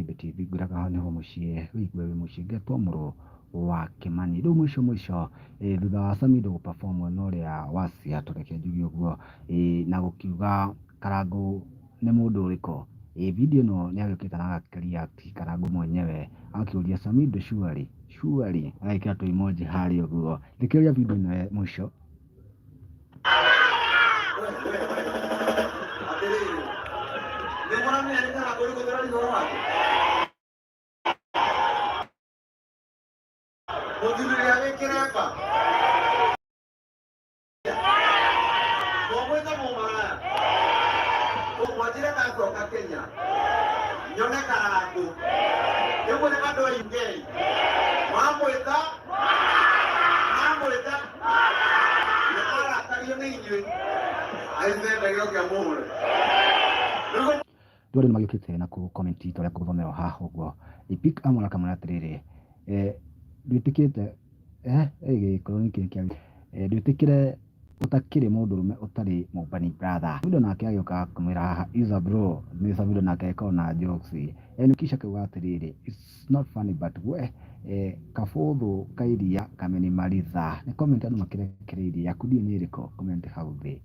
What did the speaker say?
Maibe TV nguraga ho niho muciĩ wĩigue wĩ mũciĩ ngetwamũrwo wa Kimani. Rĩu mũico thutha wa Samido gũperform mwena ũrĩa wa Siaya reke njuge ũguo na gũkiuga Karangũ nĩ mũndũ ũrĩkũ, video ĩno nĩ agĩũkĩte na agakĩreact Karangũ mwenyewe akĩũria Samido surely agekĩra tũ emoji harĩa ũguo. Thikĩrĩria video ĩno mũico. Kenya nyone Karangũ nĩguo nĩ andũ a UK mamwĩta na arakario nĩ inyuĩ aithendagio kĩa mũhũre ndũrĩ magĩũkĩte na comment tũrĩa kũthomera haha ũguo. Ipik amwona kamwe atĩrĩrĩ ndwĩtĩkĩte gĩkorwo nĩ kĩrĩ kĩa ndwĩtĩkĩre utakĩrĩ mũndũrũme ũtarĩ mũmbani brother. Samido nake agĩũka kumwĩra haha is a bro nĩ Samido nake agĩkorwo na jokes kisha akiuga atĩrĩrĩ it's not funny but we kabũthũ ka iria kamenimaliza. Nĩ comment andũ makĩrekereirie yaku ndiũ nĩ ĩrĩkũ comment hau thĩ.